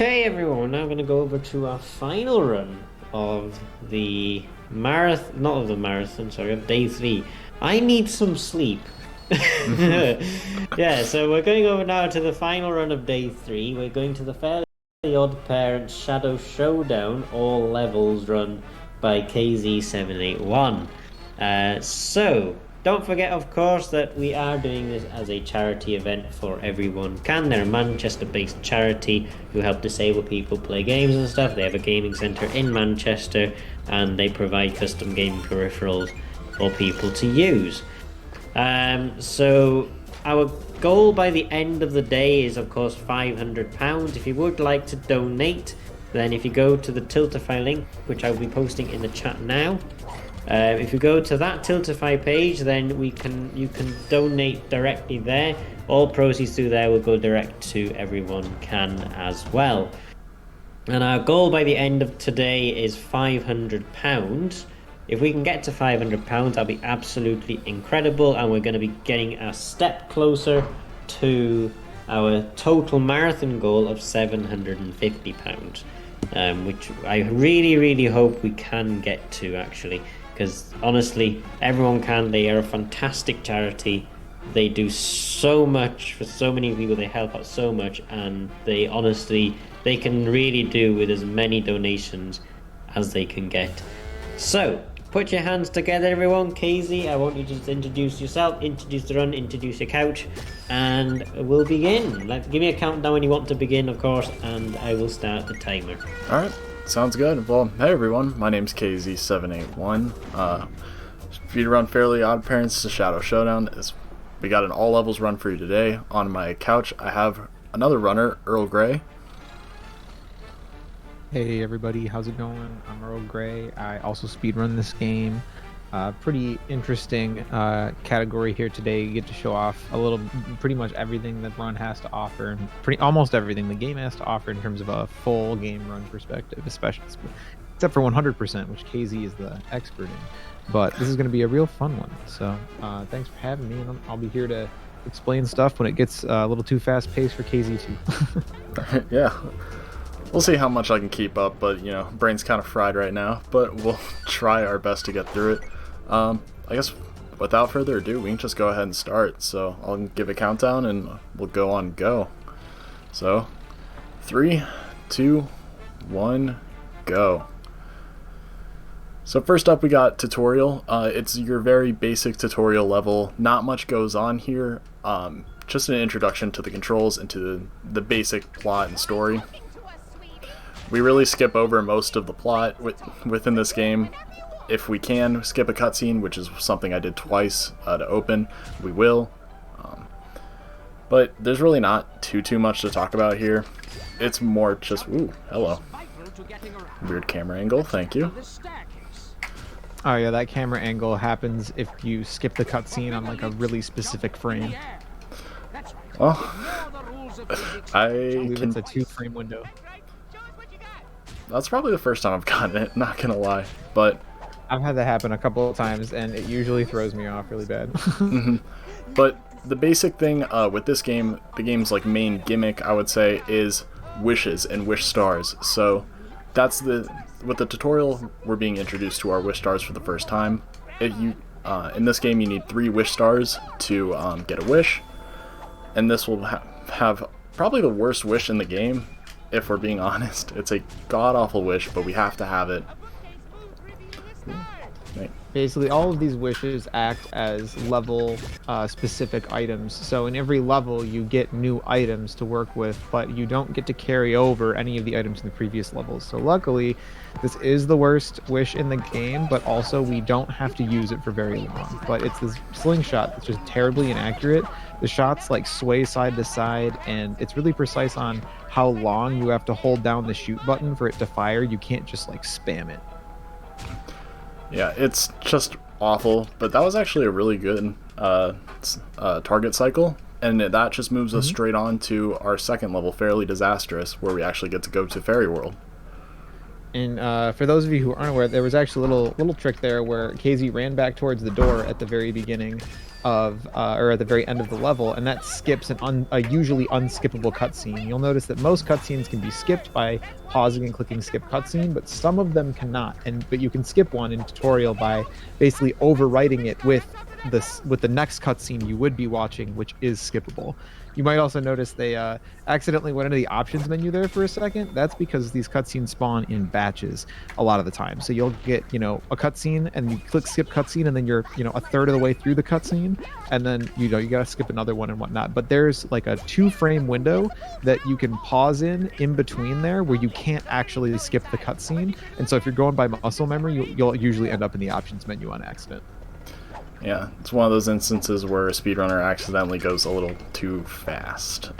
Okay, everyone, we're now going to go over to our final run of the marathon, not of the marathon, sorry, of day 3. I need some sleep. Yeah, so we're going over now to the final run of day 3. We're going to the Fairly Odd Parents Shadow Showdown, all levels run by kaezee781. So, don't forget, of course, that we are doing this as a charity event for EveryoneCan. They're a Manchester-based charity who help disabled people play games and stuff. They have a gaming centre in Manchester, and they provide custom gaming peripherals for people to use. So our goal by the end of the day is, of course, £500. If you would like to donate, then if you go to the Tiltify link, which I will be posting in the chat now, if you go to that Tiltify page, then you can donate directly there. All proceeds through there will go direct to EveryoneCan as well. And our goal by the end of today is £500. If we can get to £500, that'll be absolutely incredible, and we're going to be getting a step closer to our total marathon goal of £750, which I really hope we can get to, actually. Because honestly, EveryoneCan, they are a fantastic charity. They do so much for so many people, they help out so much, and they can really do with as many donations as they can get. So, put your hands together, everyone. kaezee, I want you to just introduce yourself, introduce the run, introduce your couch, and we'll begin. Give me a countdown when you want to begin, of course, and I will start the timer. Alright, sounds good. Well, hey everyone, my name's kaezee781. Speedrun Fairly Odd Parents to Shadow Showdown. We got an all levels run for you today. On my couch, I have another runner, Earl Grey. Hey everybody, how's it going? I'm Earl Grey. I also speedrun this game. Pretty interesting category here today. You get to show off pretty much everything that run has to offer, and almost everything the game has to offer in terms of a full game run perspective, especially except for 100%, which kaezee is the expert in. But this is going to be a real fun one. So thanks for having me, and I'll be here to explain stuff when it gets a little too fast paced for kaezee too. Yeah. We'll see how much I can keep up, but, you know, brain's kind of fried right now, but we'll try our best to get through it. I guess without further ado, we can just go ahead and start. So I'll give a countdown and we'll go. So 3, 2, 1, go. So first up, we got tutorial. It's your very basic tutorial level. Not much goes on here. Just an introduction to the controls and to the basic plot and story. We really skip over most of the plot within this game. If we can skip a cutscene, which is something I did twice to open, we will. But there's really not too much to talk about here. It's more just, ooh, hello. Weird camera angle, thank you. Oh yeah, that camera angle happens if you skip the cutscene on like a really specific frame. Well, I believe it's a 2-frame window. That's probably the first time I've gotten it, not gonna lie, but I've had that happen a couple of times, and it usually throws me off really bad. But the basic thing with this game, the game's like main gimmick, I would say, is wishes and wish stars. So that's with the tutorial, we're being introduced to our wish stars for the first time. In this game, you need 3 wish stars to get a wish, and this will have probably the worst wish in the game. If we're being honest, it's a god-awful wish, but we have to have it. Right. Basically, all of these wishes act as level specific items. So in every level, you get new items to work with, but you don't get to carry over any of the items in the previous levels. So luckily, this is the worst wish in the game, but also we don't have to use it for very long. But it's this slingshot that's just terribly inaccurate. The shots like sway side to side, and it's really precise on how long you have to hold down the shoot button for it to fire. You can't just like spam it. Yeah, it's just awful, but that was actually a really good target cycle, and that just moves us straight on to our second level, Fairly Disastrous, where we actually get to go to Ferry World. And for those of you who aren't aware, there was actually a little trick there where kaezee ran back towards the door at the very beginning, or at the very end of the level, and that skips a usually unskippable cutscene. You'll notice that most cutscenes can be skipped by pausing and clicking skip cutscene, but some of them cannot. But you can skip one in tutorial by basically overwriting it with the next cutscene you would be watching, which is skippable. You might also notice they accidentally went into the options menu there for a second. That's because these cutscenes spawn in batches a lot of the time. So you'll get, a cutscene and you click skip cutscene, and then you're, a third of the way through the cutscene, and then, you got to skip another one and whatnot. But there's like a 2-frame window that you can pause in between there where you can't actually skip the cutscene. And so if you're going by muscle memory, you'll usually end up in the options menu on accident. Yeah, it's one of those instances where a speedrunner accidentally goes a little too fast.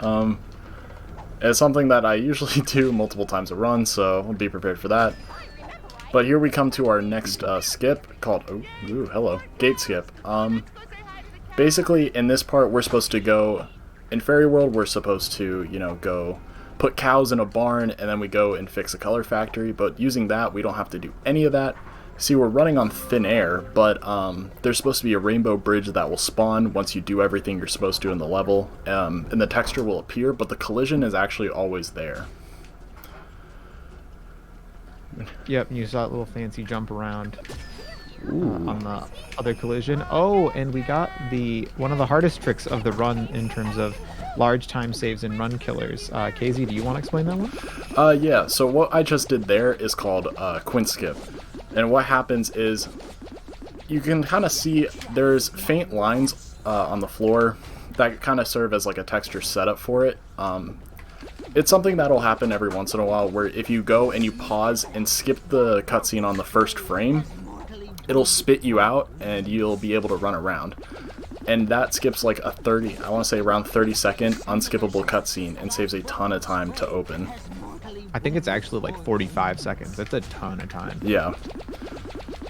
It's something that I usually do multiple times a run, so I'll be prepared for that. But here we come to our next skip called, gate skip. Basically, in this part, we're supposed to go, in Ferry World, we're supposed to, go put cows in a barn, and then we go and fix a color factory, but using that, we don't have to do any of that. See, we're running on thin air, but there's supposed to be a rainbow bridge that will spawn once you do everything you're supposed to in the level, and the texture will appear, but the collision is actually always there. Yep, you saw that little fancy jump around on the other collision. Oh, and we got one of the hardest tricks of the run in terms of large time saves and run killers. kaezee, do you want to explain that one? Yeah, so what I just did there is called quint skip. And what happens is you can kind of see there's faint lines on the floor that kind of serve as like a texture setup for it. It's something that'll happen every once in a while where if you go and you pause and skip the cutscene on the first frame, it'll spit you out and you'll be able to run around. And that skips like a around 30-second unskippable cutscene and saves a ton of time to open. I think it's actually like 45 seconds. That's a ton of time. Yeah.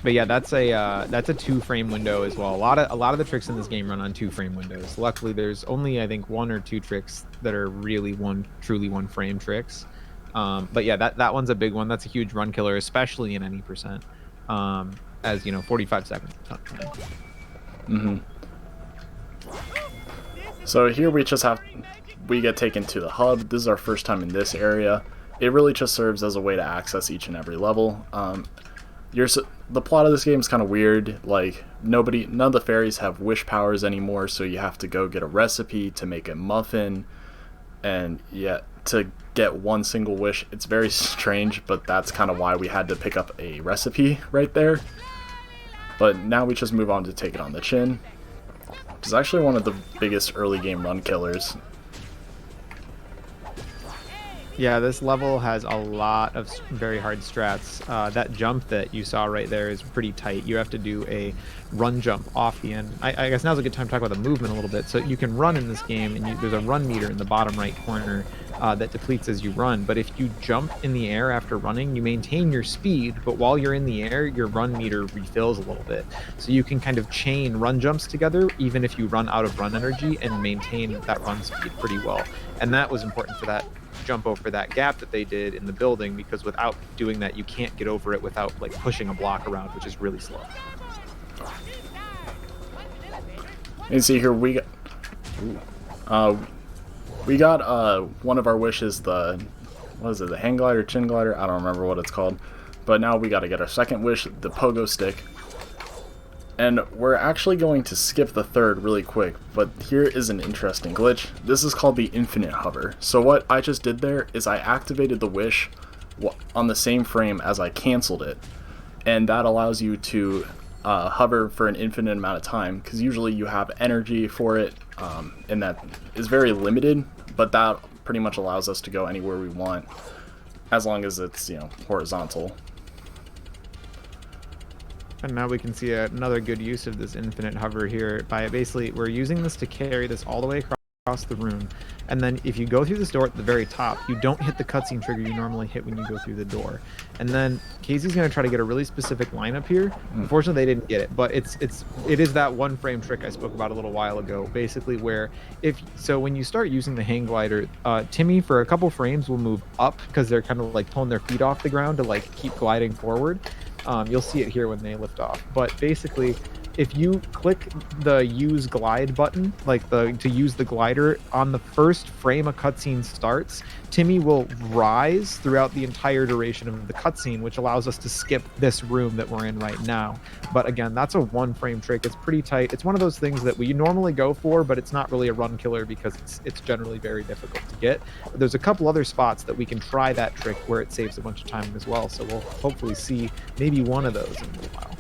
But yeah, that's a 2-frame window as well. A lot of the tricks in this game run on 2-frame windows. Luckily, there's only I think 1 or 2 tricks that are really truly 1-frame tricks. But yeah, that one's a big one. That's a huge run killer, especially in any percent. As 45 seconds. Mm-hmm. So here we get taken to the hub. This is our first time in this area. It really just serves as a way to access each and every level. The plot of this game is kind of weird. Like none of the fairies have wish powers anymore, so you have to go get a recipe to make a muffin, and to get one single wish. It's very strange, but that's kind of why we had to pick up a recipe right there. But now we just move on to take it on the chin. It's actually one of the biggest early game run killers. Yeah, this level has a lot of very hard strats. That jump that you saw right there is pretty tight. You have to do a run jump off the end. I guess now's a good time to talk about the movement a little bit. So you can run in this game, and there's a run meter in the bottom right corner that depletes as you run. But if you jump in the air after running, you maintain your speed, but while you're in the air, your run meter refills a little bit. So you can kind of chain run jumps together, even if you run out of run energy, and maintain that run speed pretty well. And that was important for that jump over that gap that they did in the building, because without doing that you can't get over it without like pushing a block around, which is really slow. And see here we got one of our wishes, the hang glider, chin glider, I don't remember what it's called, but now we got to get our second wish, the pogo stick. And we're actually going to skip the third really quick, but here is an interesting glitch. This is called the infinite hover. So what I just did there is I activated the wish on the same frame as I canceled it, and that allows you to hover for an infinite amount of time, because usually you have energy for it, and that is very limited, but that pretty much allows us to go anywhere we want as long as it's horizontal. And now we can see another good use of this infinite hover here by basically we're using this to carry this all the way across the room, and then if you go through this door at the very top, you don't hit the cutscene trigger you normally hit when you go through the door. And then kaezee's going to try to get a really specific line up here. Unfortunately, they didn't get it, but it is that 1-frame trick I spoke about a little while ago, basically where when you start using the hang glider, Timmy for a couple frames will move up because they're kind of like pulling their feet off the ground to like keep gliding forward. You'll see it here when they lift off, but basically if you click the use glide button, like to use the glider, on the first frame a cutscene starts, Timmy will rise throughout the entire duration of the cutscene, which allows us to skip this room that we're in right now. But again, that's a 1-frame trick. It's pretty tight. It's one of those things that we normally go for, but it's not really a run killer because it's generally very difficult to get. But there's a couple other spots that we can try that trick where it saves a bunch of time as well. So we'll hopefully see maybe one of those in a little while.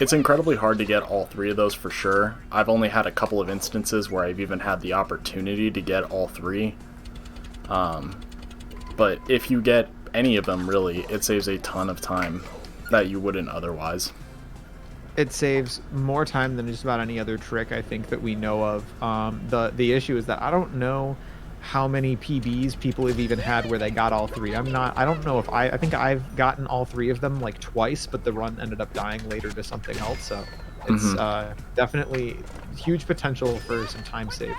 It's incredibly hard to get all 3 of those for sure. I've only had a couple of instances where I've even had the opportunity to get all 3. But if you get any of them, really, it saves a ton of time that you wouldn't otherwise. It saves more time than just about any other trick I think that we know of. The issue is that I don't know how many PBs people have even had where they got all 3. I don't know if I think I've gotten all 3 of them like twice, but the run ended up dying later to something else. So it's definitely huge potential for some time save.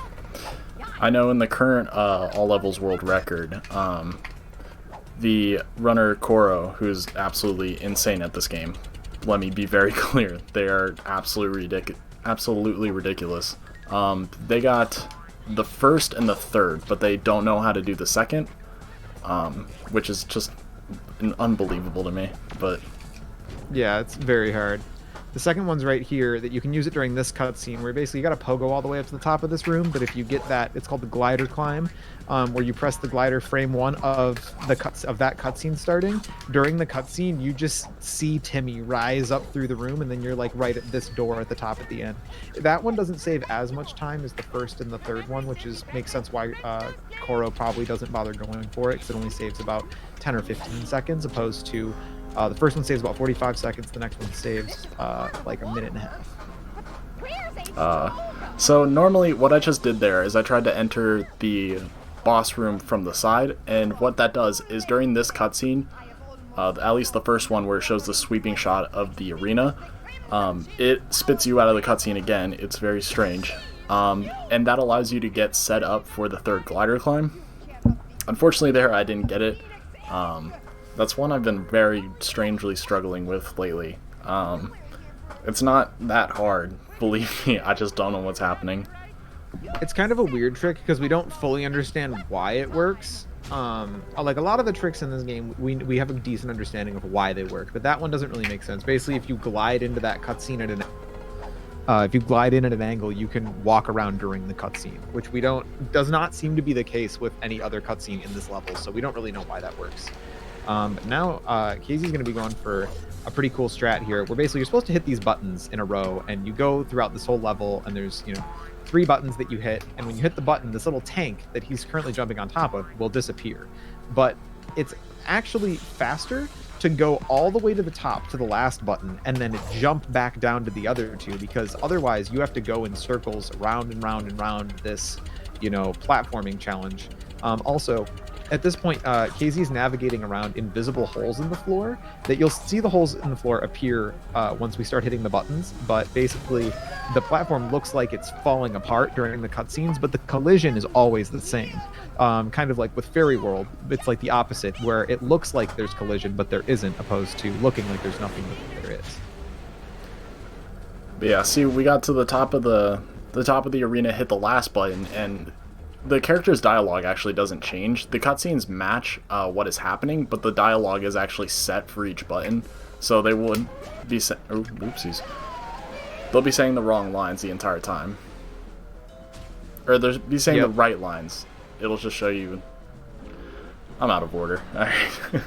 I know in the current all levels world record, the runner Koro, who's absolutely insane at this game, let me be very clear, they are absolutely ridiculous. They got the first and the third, but they don't know how to do the second, which is just unbelievable to me. But yeah, it's very hard. The second one's right here, that you can use it during this cutscene, where basically you got to pogo all the way up to the top of this room, but if you get that, it's called the glider climb, where you press the glider frame 1 of that cutscene starting. During the cutscene, you just see Timmy rise up through the room, and then you're like right at this door at the top at the end. That one doesn't save as much time as the first and the third one, which makes sense why Koro probably doesn't bother going for it, because it only saves about 10 or 15 seconds, opposed to the first one saves about 45 seconds, the next one saves like a minute and a half. So normally what I just did there is I tried to enter the boss room from the side, and what that does is during this cutscene, at least the first one where it shows the sweeping shot of the arena, it spits you out of the cutscene again. It's very strange. And that allows you to get set up for the third glider climb. Unfortunately there I didn't get it. That's one I've been very strangely struggling with lately. It's not that hard, believe me, I just don't know what's happening. It's kind of a weird trick because we don't fully understand why it works. Like a lot of the tricks in this game, we have a decent understanding of why they work, but that one doesn't really make sense. Basically, if you glide into that cutscene if you glide in at an angle, you can walk around during the cutscene, which does not seem to be the case with any other cutscene in this level, so we don't really know why that works. But now kaezee's going to be going for a pretty cool strat here, where basically you're supposed to hit these buttons in a row, and you go throughout this whole level, and there's 3 buttons that you hit, and when you hit the button, this little tank that he's currently jumping on top of will disappear. But it's actually faster to go all the way to the top to the last button and then jump back down to the other 2, because otherwise you have to go in circles round and round and round this platforming challenge. Also, at this point, kaezee's navigating around invisible holes in the floor that you'll see the holes in the floor appear once we start hitting the buttons, but basically the platform looks like it's falling apart during the cutscenes, but the collision is always the same. Kind of like with Ferry World, it's like the opposite, where it looks like there's collision, but there isn't, opposed to looking like there's nothing, but there is. But yeah, see, we got to the top of the arena, hit the last button, and the character's dialogue actually doesn't change. The cutscenes match what is happening, but the dialogue is actually set for each button, so they would be oopsies. They'll be saying the wrong lines the entire time, or they'll be saying the right lines. It'll just show you. I'm out of order. All right.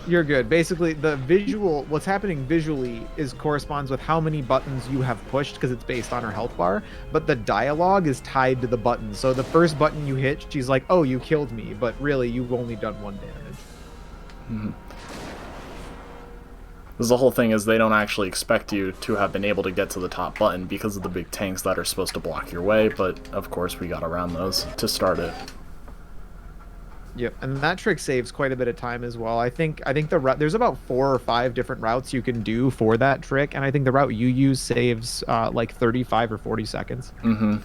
You're good. Basically, what's happening visually corresponds with how many buttons you have pushed, because it's based on her health bar, but the dialogue is tied to the button. So the first button you hit, she's like, oh, you killed me, but really, you've only done 1 damage. Mm-hmm. Because the whole thing is they don't actually expect you to have been able to get to the top button because of the big tanks that are supposed to block your way, but of course we got around those to start it. Yep, and that trick saves quite a bit of time as well. I think there's about 4 or 5 different routes you can do for that trick, and I think the route you use saves like 35 or 40 seconds. Mm-hmm.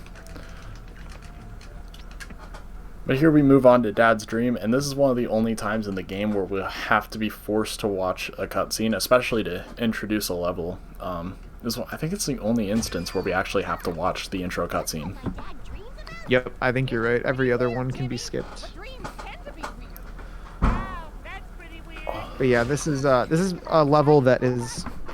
But here we move on to Dad's Dream, and this is one of the only times in the game where we'll have to be forced to watch a cutscene, especially to introduce a level. I think it's the only instance where we actually have to watch the intro cutscene. Yep, I think you're right. Every other one can be skipped. But yeah, this is a level that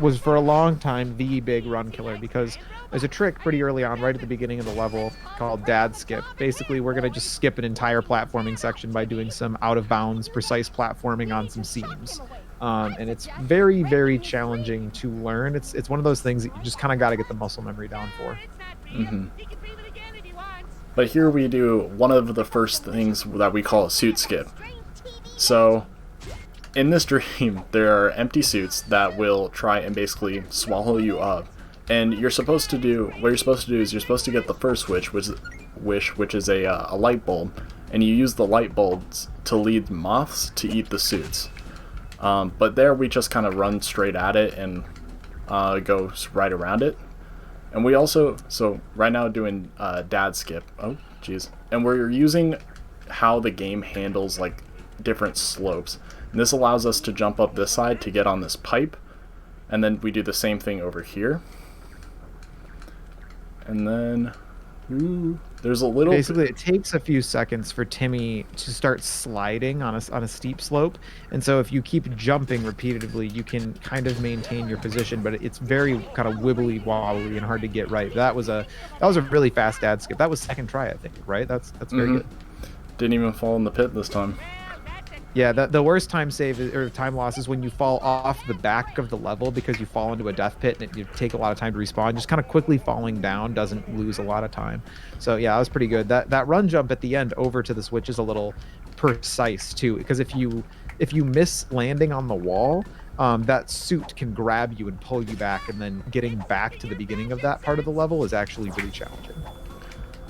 was for a long time the big run killer, because there's a trick pretty early on, right at the beginning of the level, called Dad Skip. Basically, we're gonna just skip an entire platforming section by doing some out of bounds, precise platforming on some seams. And it's very, very challenging to learn. It's one of those things that you just kind of got to get the muscle memory down for. Mm-hmm. But here we do one of the first things that we call a suit skip. So in this dream, there are empty suits that will try and basically swallow you up. And what you're supposed to do is you're supposed to get the first wish, which is a light bulb, and you use the light bulbs to lead moths to eat the suits. But there we just kind of run straight at it and go right around it. And we also, so right now doing Dad Skip. Oh, jeez. And we're using how the game handles like different slopes. And this allows us to jump up this side to get on this pipe. And then we do the same thing over here. And then there's a little... Basically, it takes a few seconds for Timmy to start sliding on a steep slope. And so if you keep jumping repeatedly, you can kind of maintain your position, but it's very kind of wibbly wobbly and hard to get right. That was a really fast Dad Skip. That was second try, I think, right? That's very good. Didn't even fall in the pit this time. Yeah, the worst time loss is when you fall off the back of the level because you fall into a death pit and you take a lot of time to respawn. Just kind of quickly falling down doesn't lose a lot of time. So yeah, that was pretty good. That run jump at the end over to the switch is a little precise too, because if you miss landing on the wall, that suit can grab you and pull you back, and then getting back to the beginning of that part of the level is actually really challenging.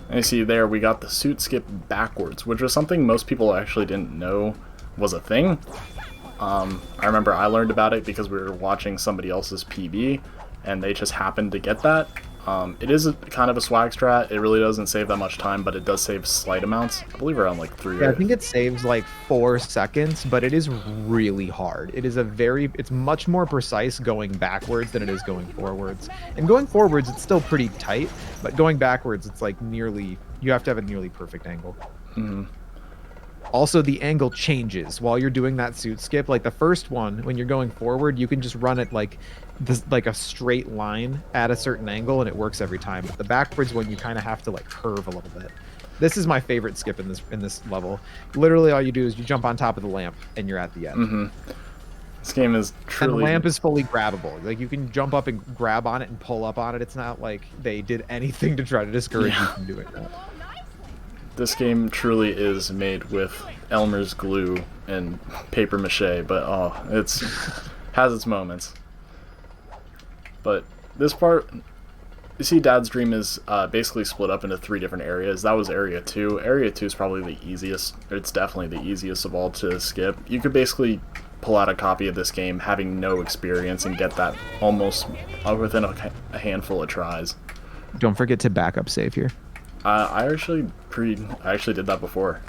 And you see there, we got the suit skip backwards, which was something most people actually didn't know was a thing. I remember I learned about it because we were watching somebody else's PB, and they just happened to get that. It is kind of a swag strat. It really doesn't save that much time, but it does save slight amounts. I believe around like 3. Yeah, I think it saves like 4 seconds, but it is really hard. It's much more precise going backwards than it is going forwards. And going forwards, it's still pretty tight, but going backwards, it's like you have to have a nearly perfect angle. Mm-hmm. Also, the angle changes while you're doing that suit skip. Like the first one, when you're going forward, you can just run it like a straight line at a certain angle, and it works every time. But the backwards one, you kind of have to like curve a little bit. This is my favorite skip in this level. Literally, all you do is you jump on top of the lamp, and you're at the end. Mm-hmm. This game is truly... And the lamp is fully grabbable. Like you can jump up and grab on it and pull up on it. It's not like they did anything to try to discourage you from doing that. This game truly is made with Elmer's glue and paper mache, but it's has its moments. But this part, you see, Dad's Dream is basically split up into 3 different areas. That was Area 2. Area 2 is probably the easiest. It's definitely the easiest of all to skip. You could basically pull out a copy of this game having no experience and get that almost within a handful of tries. Don't forget to backup save here. I actually did that before.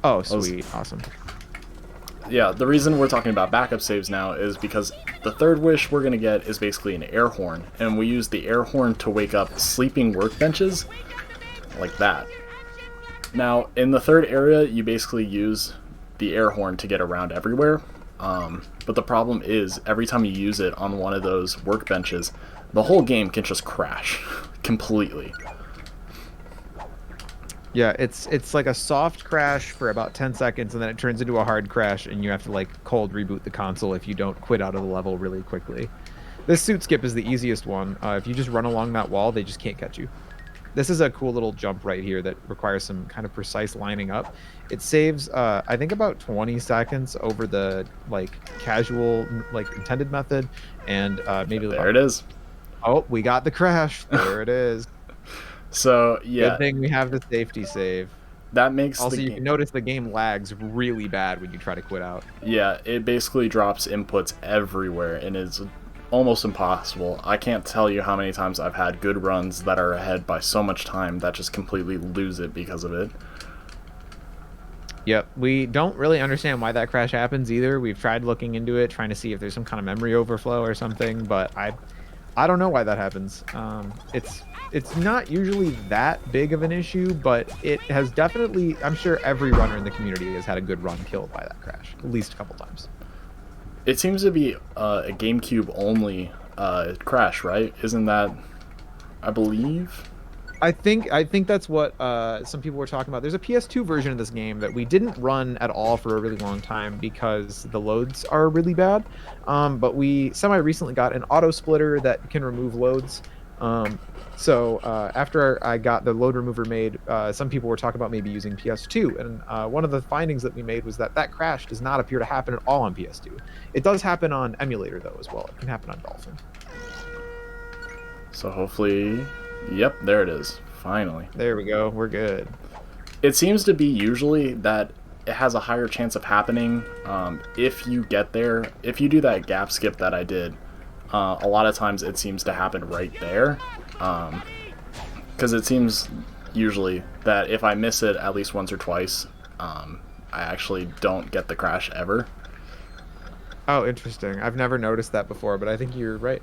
Oh, sweet. Awesome. Yeah, the reason we're talking about backup saves now is because the third wish we're going to get is basically an air horn, and we use the air horn to wake up sleeping workbenches, like that. Now, in the third area, you basically use the air horn to get around everywhere, but the problem is, every time you use it on one of those workbenches, the whole game can just crash completely. Yeah, it's like a soft crash for about 10 seconds, and then it turns into a hard crash, and you have to like cold reboot the console if you don't quit out of the level really quickly. This suit skip is the easiest one. If you just run along that wall, they just can't catch you. This is a cool little jump right here that requires some kind of precise lining up. It saves, I think, about 20 seconds over the like casual, like intended method, and maybe there it is. Oh, we got the crash. There it is. So yeah, good thing we have the safety save. That makes also you can notice the game lags really bad when you try to quit out. Yeah, it basically drops inputs everywhere and is almost impossible. I can't tell you how many times I've had good runs that are ahead by so much time that just completely lose it because of it. Yep, we don't really understand why that crash happens either. We've tried looking into it, trying to see if there's some kind of memory overflow or something, but I don't know why that happens. It's not usually that big of an issue, but it has definitely. I'm sure every runner in the community has had a good run killed by that crash at least a couple times. It seems to be a GameCube only crash, right? Isn't that, I believe? I think that's what some people were talking about. There's a PS2 version of this game that we didn't run at all for a really long time because the loads are really bad. But we semi-recently got an auto splitter that can remove loads. So after I got the load remover made, some people were talking about maybe using PS2. And one of the findings that we made was that crash does not appear to happen at all on PS2. It does happen on emulator, though, as well. It can happen on Dolphin. So hopefully... Yep, there it is. Finally. There we go. We're good. It seems to be usually that it has a higher chance of happening if you get there. If you do that gap skip that I did, a lot of times it seems to happen right there. Because it seems usually that if I miss it at least once or twice, I actually don't get the crash ever. Oh, interesting. I've never noticed that before, but I think you're right.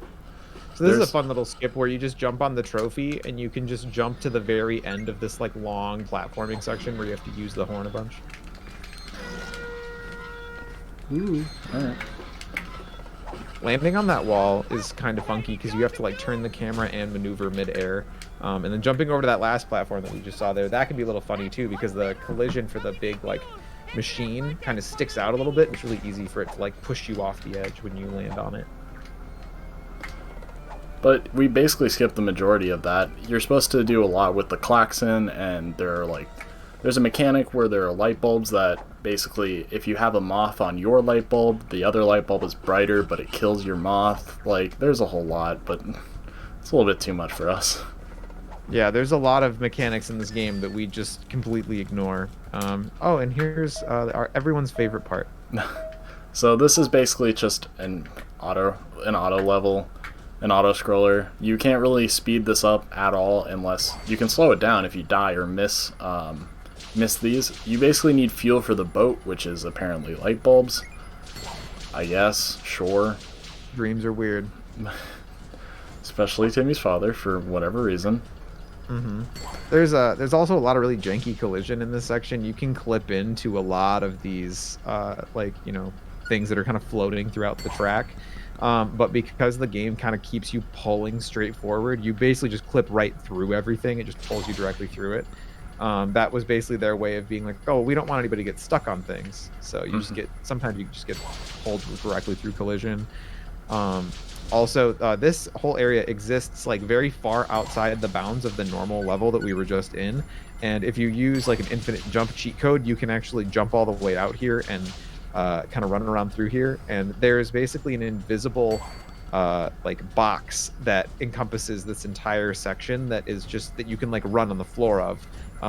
So this is a fun little skip where you just jump on the trophy and you can just jump to the very end of this like long platforming section where you have to use the horn a bunch. Ooh, alright. Landing on that wall is kind of funky because you have to like turn the camera and maneuver mid-air. And then jumping over to that last platform that we just saw there, that can be a little funny too because the collision for the big like machine kind of sticks out a little bit. It's really easy for it to like push you off the edge when you land on it. But we basically skipped the majority of that. You're supposed to do a lot with the klaxon, and there's a mechanic where there are light bulbs that basically, if you have a moth on your light bulb, the other light bulb is brighter, but it kills your moth. Like, there's a whole lot, but it's a little bit too much for us. Yeah, there's a lot of mechanics in this game that we just completely ignore. Oh, and here's everyone's favorite part. So this is basically just an auto level. An auto scroller. You can't really speed this up at all unless you can slow it down if you die or miss these. You basically need fuel for the boat, which is apparently light bulbs. I guess, sure. Dreams are weird. Especially Timmy's father for whatever reason. Mm-hmm. There's also a lot of really janky collision in this section. You can clip into a lot of these things that are kind of floating throughout the track. But because the game kind of keeps you pulling straight forward, you basically just clip right through everything. It just pulls you directly through it. That was basically their way of being like, oh, we don't want anybody to get stuck on things. So you sometimes you just get pulled directly through collision. Also, this whole area exists like very far outside the bounds of the normal level that we were just in. And if you use like an infinite jump cheat code, you can actually jump all the way out here and kind of running around through here, and there's basically an invisible box that encompasses this entire section that is just that you can like run on the floor of,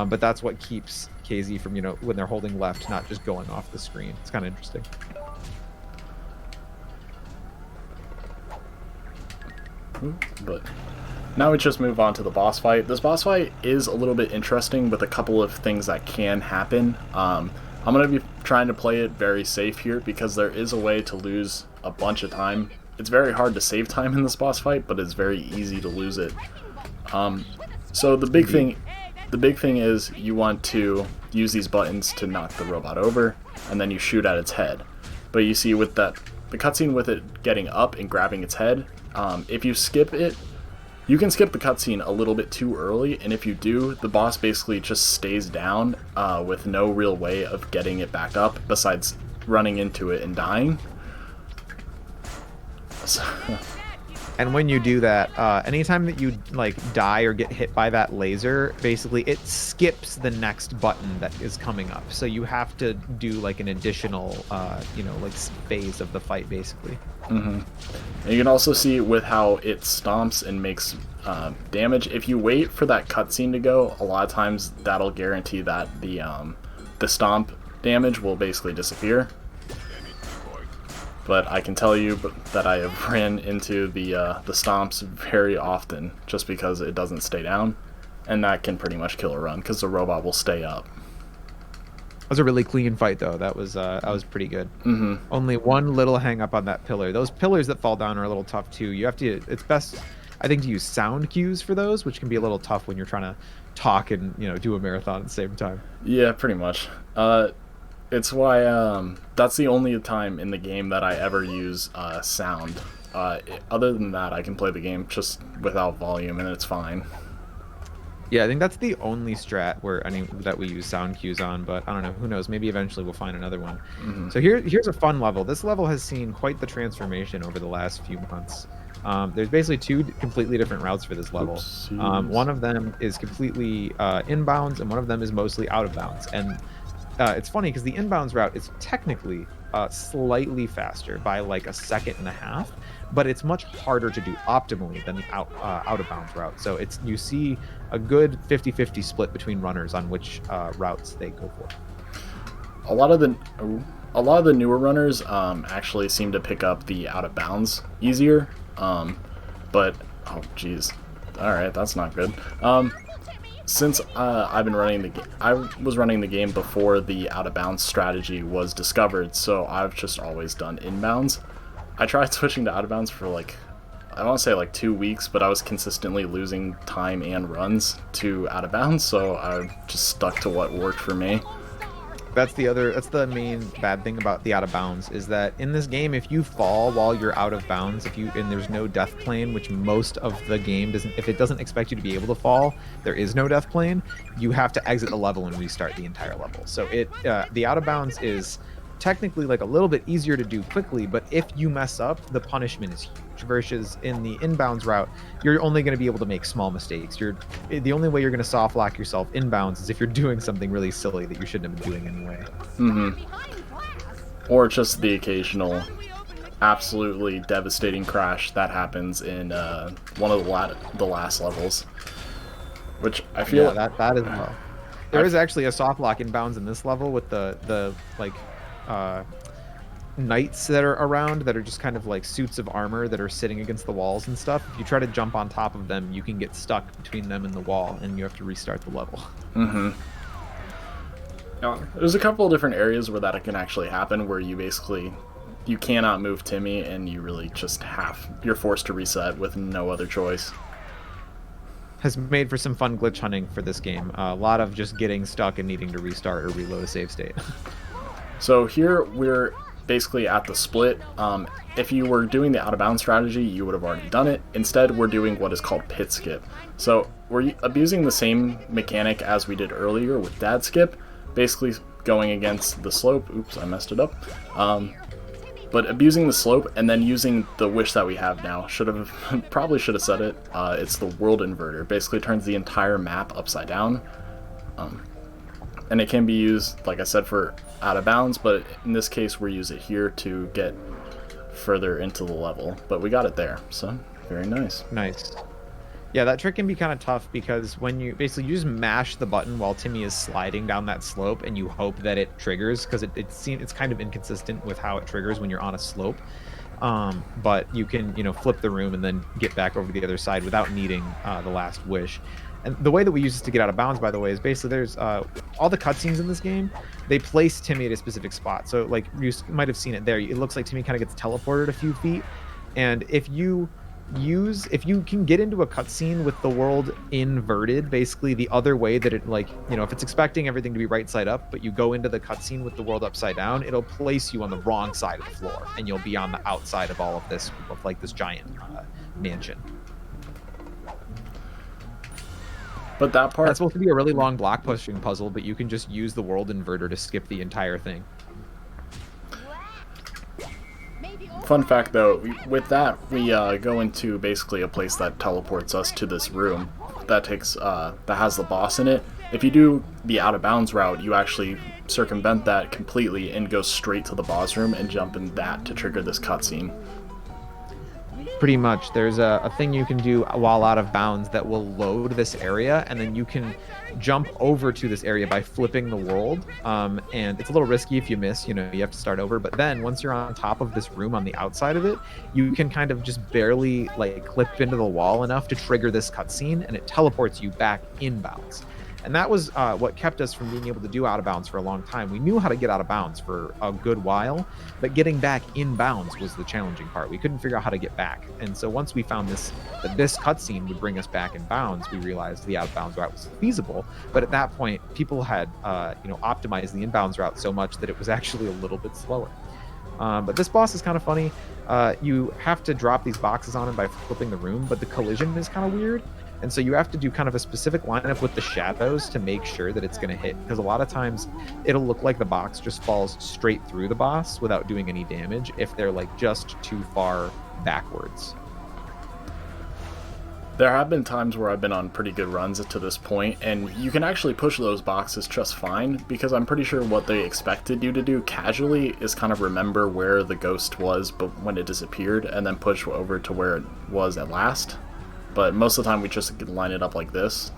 but that's what keeps kaezee from when they're holding left not just going off the screen. It's kind of interesting. But now we just move on to the boss fight. This boss fight is a little bit interesting with a couple of things that can happen. I'm going to be trying to play it very safe here because there is a way to lose a bunch of time. It's very hard to save time in this boss fight, but it's very easy to lose it. So the big thing is you want to use these buttons to knock the robot over, and then you shoot at its head. But you see with the cutscene with it getting up and grabbing its head, if you skip it, you can skip the cutscene a little bit too early, and if you do, the boss basically just stays down with no real way of getting it back up besides running into it and dying. So And when you do that, anytime that you die or get hit by that laser, basically it skips the next button that is coming up. So you have to do like an additional, phase of the fight, basically. Mm-hmm. And you can also see with how it stomps and makes damage. If you wait for that cutscene to go, a lot of times that'll guarantee that the stomp damage will basically disappear. But I can tell you that I have ran into the stomps very often just because it doesn't stay down, and that can pretty much kill a run because the robot will stay up. was a really clean fight, though. That was pretty good. Only one little hang up on that pillar. Those pillars that fall down are a little tough too. You have to. It's best, I think, to use sound cues for those, which can be a little tough when you're trying to talk and do a marathon at the same time. Yeah, pretty much. It's why that's the only time in the game that I ever use sound. Other than that, I can play the game just without volume, and it's fine. Yeah, I think that's the only strat that we use sound cues on, but I don't know. Who knows? Maybe eventually we'll find another one. So here's a fun level. This level has seen quite the transformation over the last few months. There's basically two completely different routes for this level. One of them is completely inbounds, and one of them is mostly out of bounds. And it's funny because the inbounds route is technically slightly faster by like a second and a half, but it's much harder to do optimally than the out of bounds route. So you see a good 50-50 split between runners on which routes they go for. A lot of the newer runners actually seem to pick up the out of bounds easier, but oh geez, all right, that's not good. Since I've been running the game, I was running the game before the out of bounds strategy was discovered, so I've just always done inbounds. I tried switching to out of bounds for I want to say 2 weeks, but I was consistently losing time and runs to out of bounds, so I just stuck to what worked for me. That's the main bad thing about the out of bounds, is that in this game, if you fall while you're out of bounds, and there's no death plane, which most of the game doesn't, if it doesn't expect you to be able to fall, there is no death plane, you have to exit the level and restart the entire level. So the out of bounds is technically a little bit easier to do quickly, but if you mess up, the punishment is huge. Versus in the inbounds route, you're only going to be able to make small mistakes. The only way you're going to soft lock yourself inbounds is if you're doing something really silly that you shouldn't have been doing anyway. Or just the occasional absolutely devastating crash that happens in one of the last levels, which I feel that is well. There is actually a soft lock inbounds in this level with the knights that are around that are just kind of like suits of armor that are sitting against the walls and stuff. If you try to jump on top of them, you can get stuck between them and the wall, and you have to restart the level. There's a couple of different areas where that can actually happen, where you cannot move Timmy, and you really just you're forced to reset with no other choice. Has made for some fun glitch hunting for this game. A lot of just getting stuck and needing to restart or reload a save state. So here we're basically at the split. If you were doing the out of bounds strategy, you would have already done it. Instead, we're doing what is called pit skip. So we're abusing the same mechanic as we did earlier with dad skip, basically going against the slope. Oops, I messed it up. But abusing the slope and then using the wish that we have now. Probably should have said it. It's the world inverter. Basically turns the entire map upside down. And it can be used, like I said, for out of bounds, but in this case we use it here to get further into the level. But we got it there, so very nice. Nice. Yeah, that trick can be kind of tough because when you just mash the button while Timmy is sliding down that slope, and you hope that it triggers, because it's kind of inconsistent with how it triggers when you're on a slope. But you can flip the room and then get back over the other side without needing the last wish. And the way that we use this to get out of bounds, by the way, is basically there's all the cutscenes in this game, they place Timmy at a specific spot. So you might have seen it there. It looks like Timmy kind of gets teleported a few feet. And if you can get into a cutscene with the world inverted, basically the other way that it if it's expecting everything to be right side up, but you go into the cutscene with the world upside down, it'll place you on the wrong side of the floor, and you'll be on the outside of all of this, this giant mansion. But that part... That's supposed to be a really long block pushing puzzle, but you can just use the world inverter to skip the entire thing. Fun fact, though, with that, we go into basically a place that teleports us to this room that has the boss in it. If you do the out of bounds route, you actually circumvent that completely and go straight to the boss room and jump in that to trigger this cutscene. Pretty much. There's a thing you can do while out of bounds that will load this area, and then you can jump over to this area by flipping the world. And it's a little risky if you miss, you have to start over. But then once you're on top of this room on the outside of it, you can kind of just barely clip into the wall enough to trigger this cutscene, and it teleports you back inbounds. And that was what kept us from being able to do out of bounds for a long time. We knew how to get out of bounds for a good while, but getting back in bounds was the challenging part. We couldn't figure out how to get back. And so once we found this cutscene would bring us back in bounds, we realized the out of bounds route was feasible. But at that point, people had optimized the inbounds route so much that it was actually a little bit slower. But this boss is kind of funny. You have to drop these boxes on him by flipping the room, but the collision is kind of weird. And so you have to do kind of a specific lineup with the shadows to make sure that it's going to hit. Because a lot of times it'll look like the box just falls straight through the boss without doing any damage if they're like just too far backwards. There have been times where I've been on pretty good runs to this point, and you can actually push those boxes just fine, because I'm pretty sure what they expected you to do casually is kind of remember where the ghost was but when it disappeared, and then push over to where it was at last. But most of the time we just line it up like this.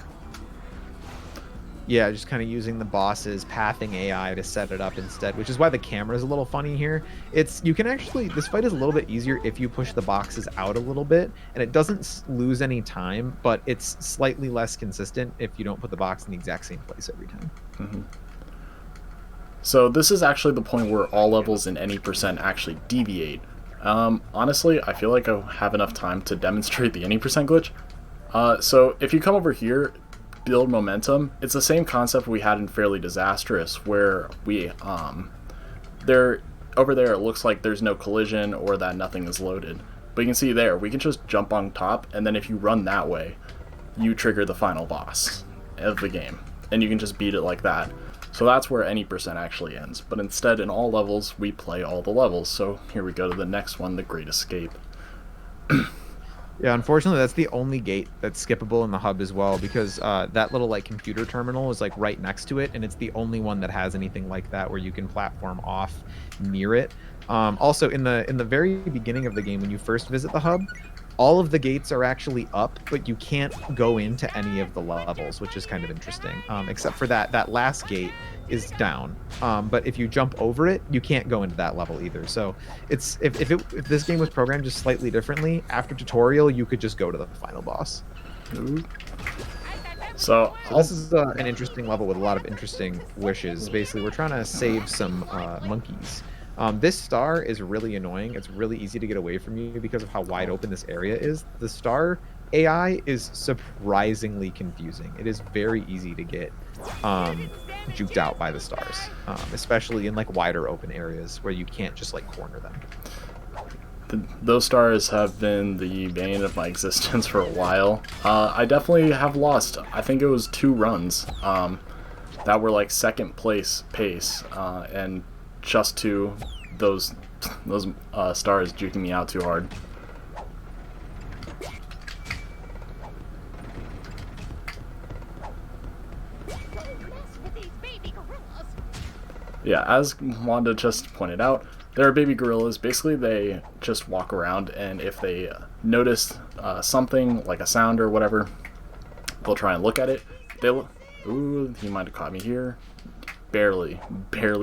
Yeah, just kind of using the boss's pathing AI to set it up instead, which is why the camera is a little funny here. This fight is a little bit easier if you push the boxes out a little bit, and it doesn't lose any time, but it's slightly less consistent if you don't put the box in the exact same place every time. Mm-hmm. So this is actually the point where all levels in any percent actually deviate. Honestly, I feel like I have enough time to demonstrate the any percent glitch. So if you come over here, build momentum, it's the same concept we had in Fairly Disastrous, where we over there it looks like there's no collision or that nothing is loaded, but you can see there we can just jump on top, and then if you run that way you trigger the final boss of the game, and you can just beat it like that. So that's where any percent actually ends, but instead in all levels we play all the levels. So here we go to the next one, the Great Escape. Yeah, unfortunately, that's the only gate that's skippable in the hub as well, because that little like computer terminal is like right next to it, and it's the only one that has anything like that where you can platform off near it. Also, in the very beginning of the game, when you first visit the hub, all of the gates are actually up, but you can't go into any of the levels, which is kind of interesting. Except for that last gate is down. But if you jump over it, you can't go into that level either. So it's if this game was programmed just slightly differently, after tutorial you could just go to the final boss. Ooh. So this is an interesting level with a lot of interesting wishes. Basically, we're trying to save some monkeys. This star is really annoying. It's really easy to get away from you because of how wide open this area is. The star AI is surprisingly confusing. It is very easy to get juked out by the stars, especially in like wider open areas where you can't just like corner them. Those stars have been the bane of my existence for a while. I definitely have lost, I think it was 2 runs that were like second place pace, and just to those stars juking me out too hard. Yeah, as Wanda just pointed out, there are baby gorillas. Basically, they just walk around, and if they notice something, like a sound or whatever, they'll try and look at it. Ooh, he might have caught me here. Barely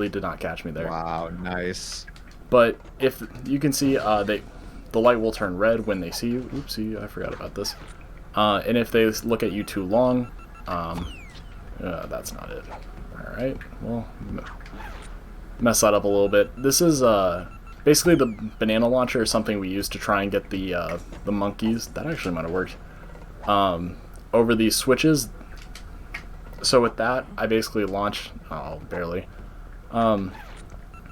did not catch me there. Wow, nice. But if you can see, the light will turn red when they see you. Oopsie, I forgot about this. And if they look at you too long, that's not it. All right, well, mess that up a little bit. This is basically the banana launcher is something we use to try and get the monkeys. That actually might have worked. Over these switches. So with that, I basically launched. Oh, barely. Wow,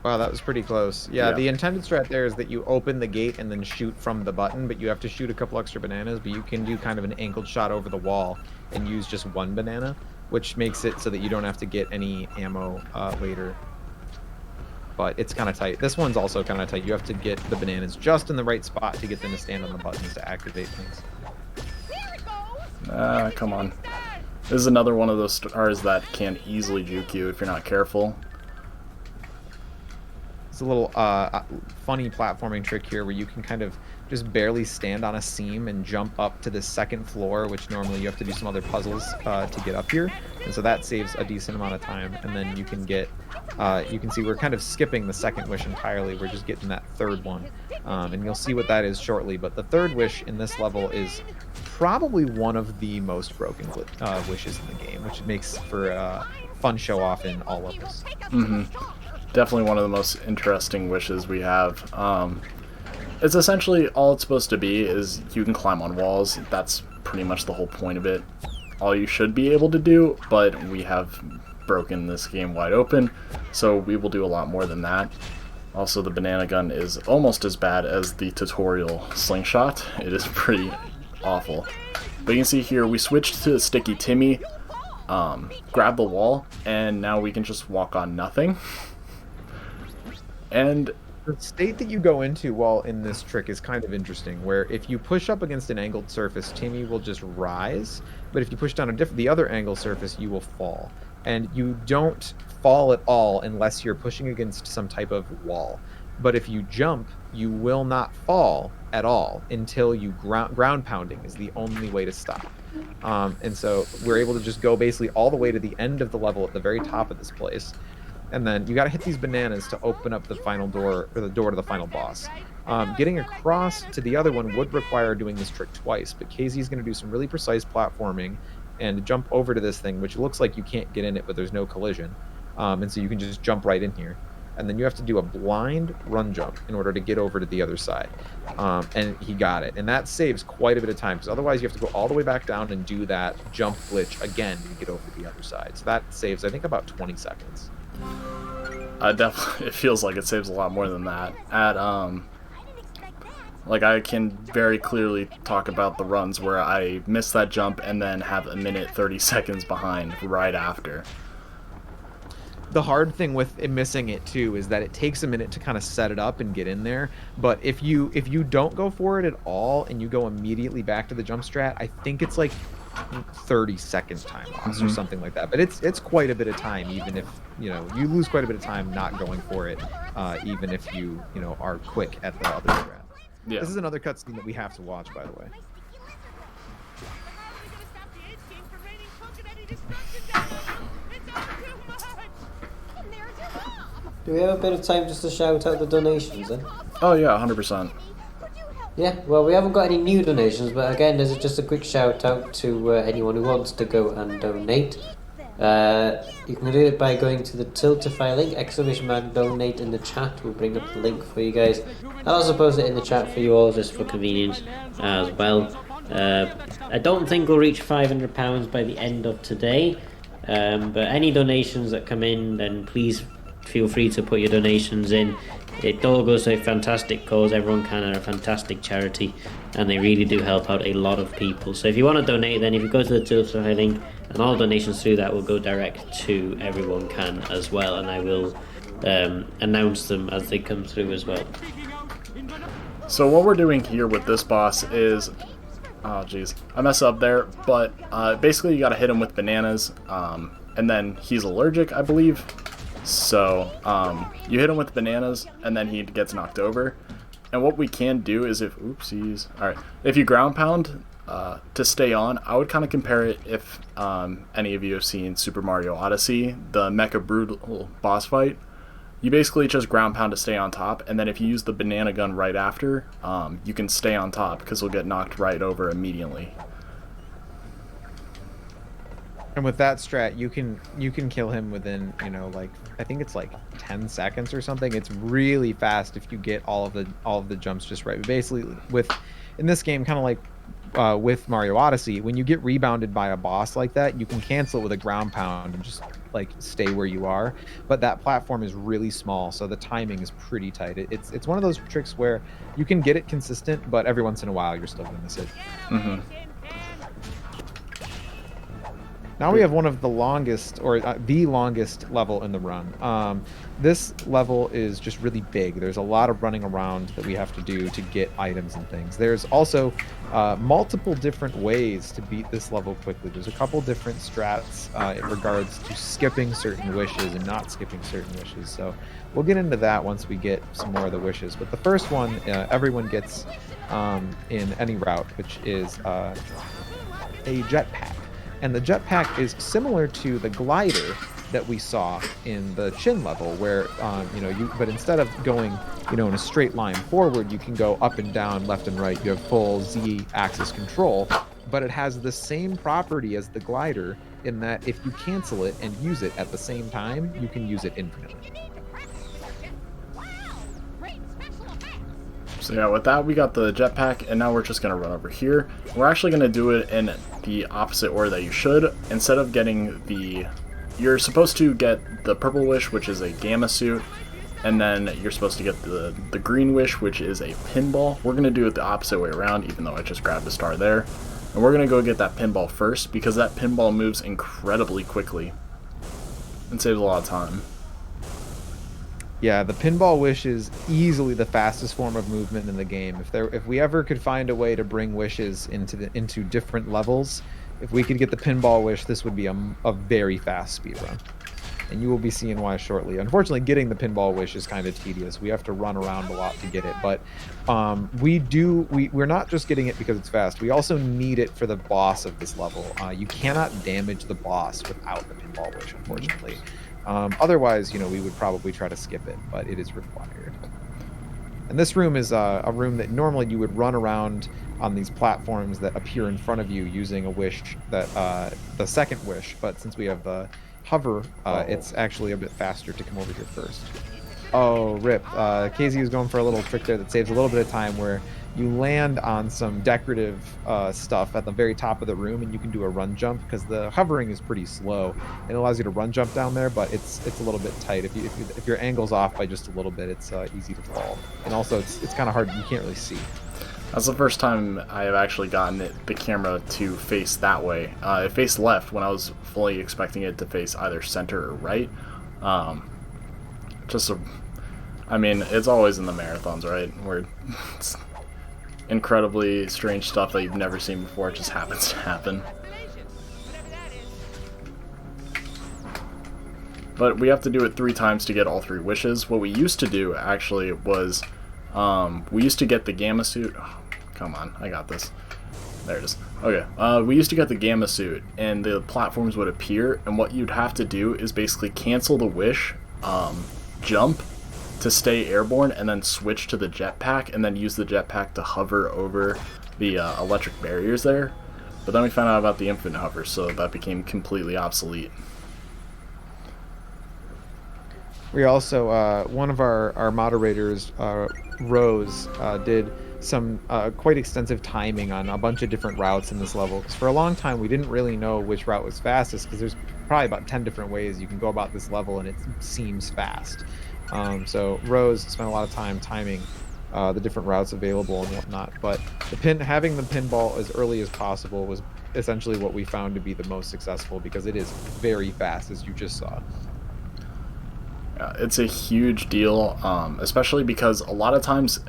that was pretty close. Yeah, the intended strat there is that you open the gate and then shoot from the button, but you have to shoot a couple extra bananas, but you can do kind of an angled shot over the wall and use just 1 banana, which makes it so that you don't have to get any ammo later. But it's kind of tight. This one's also kind of tight. You have to get the bananas just in the right spot to get them to stand on the buttons to activate things. Come on. This is another one of those stars that can easily juke you if you're not careful. It's a little funny platforming trick here where you can kind of just barely stand on a seam and jump up to the second floor, which normally you have to do some other puzzles to get up here. And so that saves a decent amount of time. And then you can get, you can see we're kind of skipping the second wish entirely. We're just getting that third one. And you'll see what that is shortly. But the third wish in this level is probably one of the most broken wishes in the game, which makes for a fun show off in all levels. Definitely one of the most interesting wishes we have. It's essentially all it's supposed to be is you can climb on walls. That's pretty much the whole point of it. All you should be able to do, but we have broken this game wide open, so we will do a lot more than that. Also, the banana gun is almost as bad as the tutorial slingshot. It is pretty awful. But you can see here, we switched to Sticky Timmy, grab the wall, and now we can just walk on nothing. And the state that you go into while in this trick is kind of interesting, where if you push up against an angled surface, Timmy will just rise, but if you push down the other angled surface, you will fall. And you don't fall at all unless you're pushing against some type of wall. But if you jump, you will not fall at all until you ground pounding is the only way to stop. And so we're able to just go basically all the way to the end of the level at the very top of this place. And then you got to hit these bananas to open up the final door, or the door to the final boss. Getting across to the other one would require doing this trick twice, but kaezee is going to do some really precise platforming and jump over to this thing, which looks like you can't get in it, but there's no collision. And so you can just jump right in here. And then you have to do a blind run jump in order to get over to the other side. And he got it. And that saves quite a bit of time, because otherwise you have to go all the way back down and do that jump glitch again to get over to the other side. So that saves, I think, about 20 seconds. Definitely, it feels like it saves a lot more than that. Like, I can very clearly talk about the runs where I miss that jump and then have a minute 30 seconds behind right after. The hard thing with missing it too is that it takes a minute to kind of set it up and get in there. But if you don't go for it at all and you go immediately back to the jump strat, I think it's like 30 seconds time loss or something like that. But it's quite a bit of time, even if you lose quite a bit of time not going for it, even if you are quick at the other strat. Yeah. This is another cutscene that we have to watch, by the way. Do we have a bit of time just to shout out the donations then? Oh yeah, 100%. Yeah, well, we haven't got any new donations, but again, there's just a quick shout out to anyone who wants to go and donate. You can do it by going to the Tiltify link, ! donate in the chat. We'll bring up the link for you guys. I'll also post it in the chat for you all, just for convenience as well. I don't think we'll reach £500 by the end of today, but any donations that come in, then please feel free to put your donations in. It all goes to a fantastic cause. EveryoneCan are a fantastic charity, and they really do help out a lot of people. So if you want to donate, then if you go to the Tiltify link, and all donations through that will go direct to EveryoneCan as well, and I will announce them as they come through as well. So what we're doing here with this boss is, oh geez, I messed up there, but basically you got to hit him with bananas, and then he's allergic, I believe. So you hit him with bananas, and then he gets knocked over. And what we can do is if you ground pound to stay on, I would kind of compare it if any of you have seen Super Mario Odyssey, the Mecha Brutal boss fight. You basically just ground pound to stay on top, and then if you use the banana gun right after, you can stay on top because he'll get knocked right over immediately. And with that strat, you can kill him within, like, I think it's like 10 seconds or something. It's really fast if you get all of the jumps just right. But basically, in this game, kind of like with Mario Odyssey, when you get rebounded by a boss like that, you can cancel it with a ground pound and just like stay where you are. But that platform is really small, so the timing is pretty tight. It's one of those tricks where you can get it consistent, but every once in a while you're still gonna miss it. Now we have one of the longest, or the longest level in the run. This level is just really big. There's a lot of running around that we have to do to get items and things. There's also multiple different ways to beat this level quickly. There's a couple different strats in regards to skipping certain wishes and not skipping certain wishes. So we'll get into that once we get some more of the wishes. But the first one everyone gets in any route, which is a jetpack. And the jetpack is similar to the glider that we saw in the Chin level, where but instead of going in a straight line forward, you can go up and down, left and right. You have full Z-axis control, but it has the same property as the glider in that if you cancel it and use it at the same time, you can use it infinitely. So yeah, with that we got the jetpack, and now we're just going to run over here. We're actually going to do it in the opposite order that you should. Instead of getting you're supposed to get the purple wish, which is a gamma suit, and then you're supposed to get the green wish, which is a pinball. We're going to do it the opposite way around, even though I just grabbed a star there. And we're going to go get that pinball first, because that pinball moves incredibly quickly and saves a lot of time. Yeah, the pinball wish is easily the fastest form of movement in the game. If we ever could find a way to bring wishes into different levels, if we could get the pinball wish, this would be a very fast speedrun. And you will be seeing why shortly. Unfortunately, getting the pinball wish is kind of tedious. We have to run around a lot to get it, but we're not just getting it because it's fast. We also need it for the boss of this level. You cannot damage the boss without the pinball wish, unfortunately. Otherwise, we would probably try to skip it, but it is required. And this room is a room that normally you would run around on these platforms that appear in front of you using a wish that the second wish, but since we have the hover, it's actually a bit faster to come over here first. Oh, rip. kaezee is going for a little trick there that saves a little bit of time, where you land on some decorative stuff at the very top of the room, and you can do a run jump, because the hovering is pretty slow. It allows you to run jump down there, but it's a little bit tight. If your angle's off by just a little bit, it's easy to fall. And also, it's kind of hard. You can't really see. That's the first time I have actually gotten the camera to face that way. It faced left when I was fully expecting it to face either center or right. It's always in the marathons, right? Where it's incredibly strange stuff that you've never seen before. It just happens to happen. But we have to do it 3 times to get all 3 wishes. What we used to do, actually, was we used to get the gamma suit. Oh, come on, I got this. There it is. Okay, we used to get the gamma suit, and the platforms would appear, and what you'd have to do is basically cancel the wish, jump to stay airborne, and then switch to the jetpack, and then use the jetpack to hover over the electric barriers there. But then we found out about the infinite hover, so that became completely obsolete. We also, one of our moderators, Rose, did some quite extensive timing on a bunch of different routes in this level, because for a long time we didn't really know which route was fastest, because there's probably about 10 different ways you can go about this level, and it seems fast. So Rose spent a lot of time timing the different routes available and whatnot, but having the pinball as early as possible was essentially what we found to be the most successful, because it is very fast, as you just saw. It's a huge deal, especially because a lot of times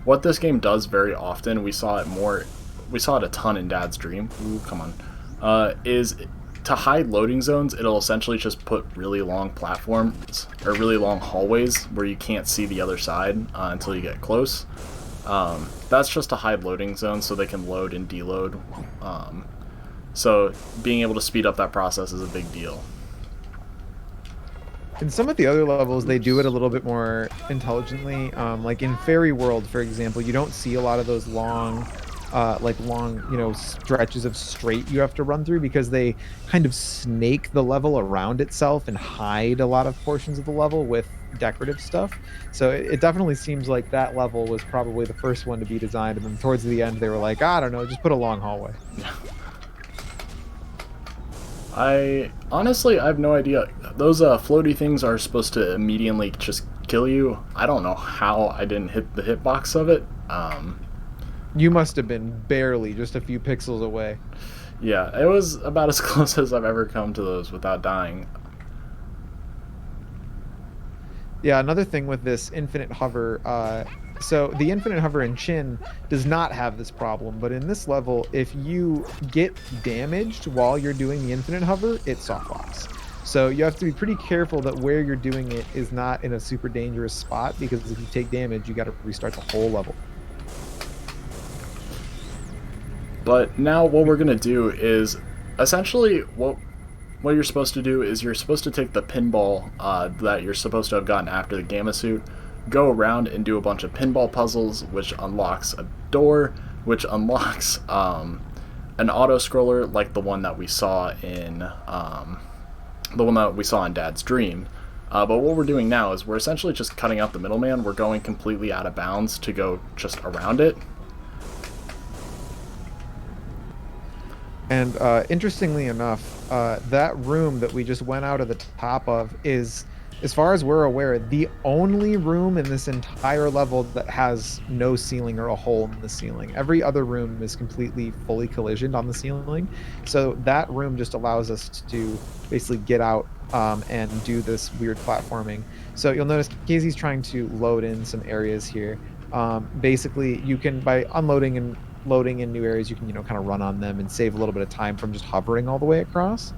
what this game does very often, we saw it a ton in Dad's Dream, is to hide loading zones. It'll essentially just put really long platforms or really long hallways where you can't see the other side until you get close. That's just to hide loading zones so they can load and deload. So being able to speed up that process is a big deal. In some of the other levels, they do it a little bit more intelligently. Like in Ferry World, for example, you don't see a lot of those long stretches of straight you have to run through, because they kind of snake the level around itself and hide a lot of portions of the level with decorative stuff. So it definitely seems like that level was probably the first one to be designed, and then towards the end they were like, I don't know, just put a long hallway. I have no idea. Those floaty things are supposed to immediately just kill you. I don't know how I didn't hit the hitbox of it. You must have been barely just a few pixels away. Yeah, it was about as close as I've ever come to those without dying. Yeah, another thing with this infinite hover, so the infinite hover in Chin does not have this problem, but in this level, if you get damaged while you're doing the infinite hover, it soft locks. So you have to be pretty careful that where you're doing it is not in a super dangerous spot, because if you take damage, you got to restart the whole level. But now what we're going to do is essentially what you're supposed to do is you're supposed to take the pinball that you're supposed to have gotten after the gamma suit, go around and do a bunch of pinball puzzles, which unlocks a door, which unlocks an auto scroller like the one that we saw in Dad's Dream. But what we're doing now is we're essentially just cutting out the middleman. We're going completely out of bounds to go just around it. And interestingly enough, that room that we just went out of the top of is, as far as we're aware, the only room in this entire level that has no ceiling or a hole in the ceiling. Every other room is completely fully collisioned on the ceiling. So that room just allows us to basically get out and do this weird platforming. So you'll notice Casey's trying to load in some areas here. Basically, you can, by unloading and loading in new areas, you can kind of run on them and save a little bit of time from just hovering all the way across.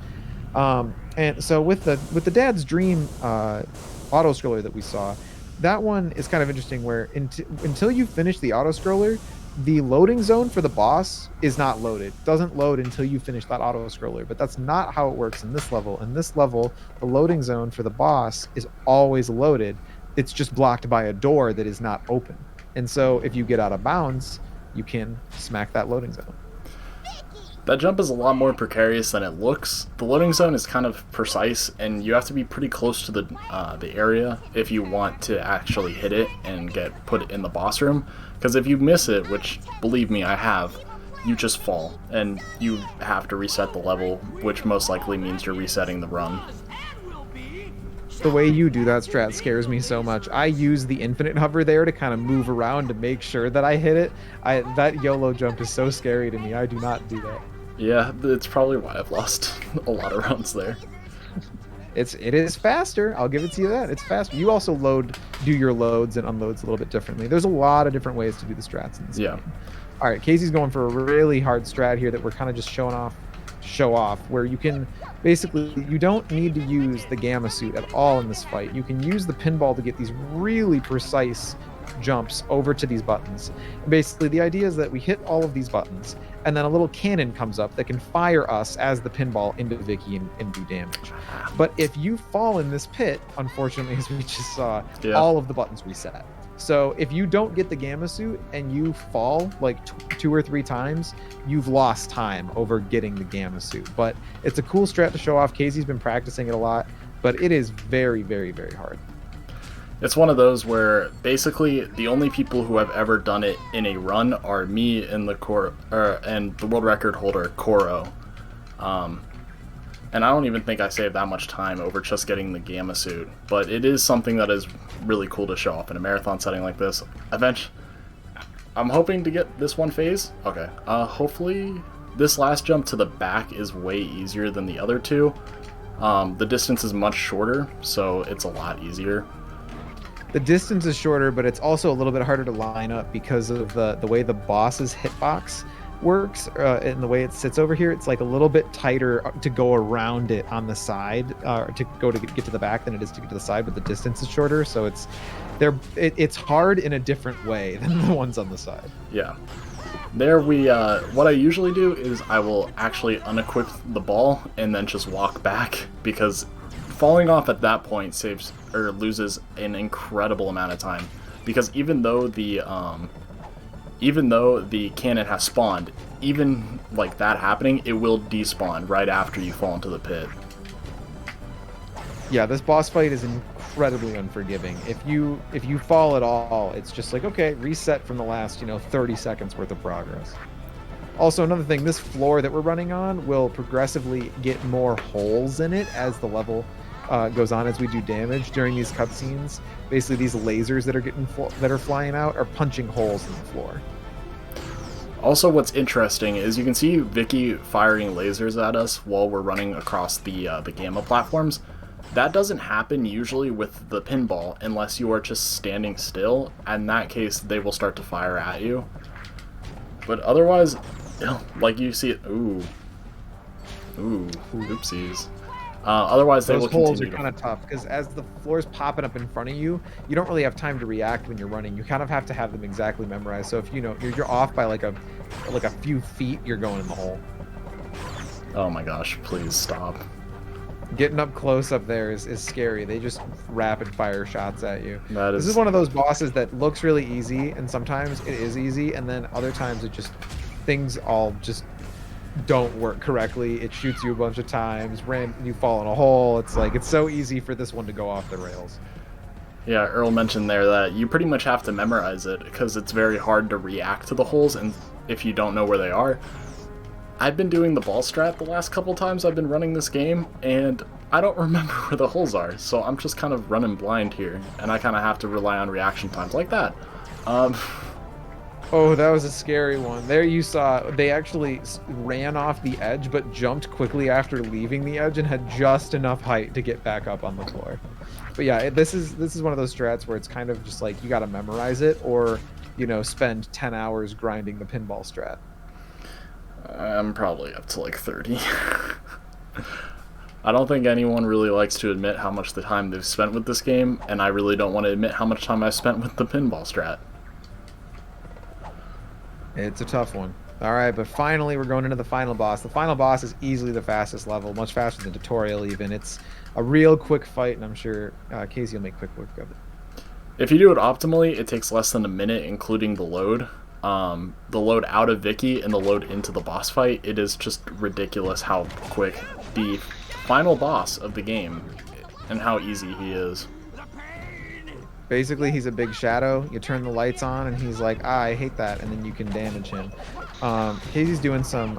And so with the Dad's Dream auto scroller that we saw, that one is kind of interesting, where until you finish the auto scroller, the loading zone for the boss is not loaded. It doesn't load until you finish that auto scroller. But that's not how it works in this level. In this level, the loading zone for the boss is always loaded. It's just blocked by a door that is not open. And so if you get out of bounds, you can smack that loading zone. That jump is a lot more precarious than it looks. The loading zone is kind of precise, and you have to be pretty close to the area if you want to actually hit it and get put in the boss room. Because if you miss it, which, believe me, I have, you just fall, and you have to reset the level, which most likely means you're resetting the run. The way you do that strat scares me so much. I use the infinite hover there to kind of move around to make sure that I hit it. That YOLO jump is so scary to me. I do not do that. Yeah, it's probably why I've lost a lot of runs there. It is faster. I'll give it to you that. It's faster. You also do your loads and unloads a little bit differently. There's a lot of different ways to do the strats in this game. All right, Casey's going for a really hard strat here that we're kind of just show off, where you can basically, you don't need to use the gamma suit at all in this fight. You can use the pinball to get these really precise jumps over to these buttons. And basically, the idea is that we hit all of these buttons, and then a little cannon comes up that can fire us as the pinball into Vicky and do damage. But if you fall in this pit, unfortunately, as we just saw, all of the buttons reset. So if you don't get the gamma suit and you fall like 2 or 3 times, you've lost time over getting the gamma suit. But it's a cool strat to show off. Casey's been practicing it a lot, but it is very, very, very hard. It's one of those where basically the only people who have ever done it in a run are me and and the world record holder Koro. And I don't even think I saved that much time over just getting the gamma suit, but it is something that is really cool to show off in a marathon setting like this. Eventually, I'm hoping to get this one phase. Okay, hopefully this last jump to the back is way easier than the other two. The distance is much shorter, so it's a lot easier. The distance is shorter, but it's also a little bit harder to line up because of the way the boss's hitbox works and the way it sits over here. It's like a little bit tighter to go around it on the side, to get to the back than it is to get to the side, but the distance is shorter, so it's hard in a different way than the ones on the side. Yeah. There what I usually do is I will actually unequip the ball and then just walk back, because falling off at that point loses an incredible amount of time, because even though the cannon has spawned, even like that happening, it will despawn right after you fall into the pit. Yeah, this boss fight is incredibly unforgiving. If you fall at all, it's just like, okay, reset from the last 30 seconds worth of progress. Also, another thing, this floor that we're running on will progressively get more holes in it as the level goes on, as we do damage during these cutscenes. Basically, these lasers that are flying out are punching holes in the floor. Also, what's interesting is you can see Vicky firing lasers at us while we're running across the gamma platforms. That doesn't happen usually with the pinball unless you are just standing still. In that case, they will start to fire at you. But otherwise, like you see it. Ooh, oopsies. Otherwise, they will continue. Those holes are kind of tough because as the floor's popping up in front of you, you don't really have time to react when you're running. You kind of have to have them exactly memorized. So if you're off by like a few feet, you're going in the hole. Oh my gosh! Please stop. Getting up close up there is scary. They just rapid fire shots at you. This is one of those bosses that looks really easy, and sometimes it is easy, and then other times things all just don't work correctly. It shoots you a bunch of times, you fall in a hole. It's like, it's so easy for this one to go off the rails. Yeah, Earl mentioned there that you pretty much have to memorize it because it's very hard to react to the holes and if you don't know where they are. I've been doing the ball strat the last couple times I've been running this game, and I don't remember where the holes are, so I'm just kind of running blind here, and I kind of have to rely on reaction times like that. Oh, that was a scary one. There you saw, they actually ran off the edge, but jumped quickly after leaving the edge and had just enough height to get back up on the floor. But yeah, this is one of those strats where it's kind of just like, you gotta memorize it, or, spend 10 hours grinding the pinball strat. I'm probably up to like 30. I don't think anyone really likes to admit how much the time they've spent with this game, and I really don't want to admit how much time I've spent with the pinball strat. It's a tough one. Alright, but finally we're going into the final boss. The final boss is easily the fastest level, much faster than the tutorial even. It's a real quick fight, and I'm sure kaezee will make quick work of it. If you do it optimally, it takes less than a minute, including the load. The load out of Vicky and the load into the boss fight, it is just ridiculous how quick the final boss of the game and how easy he is. Basically, he's a big shadow. You turn the lights on and he's like, I hate that, and then you can damage him. kaezee's doing some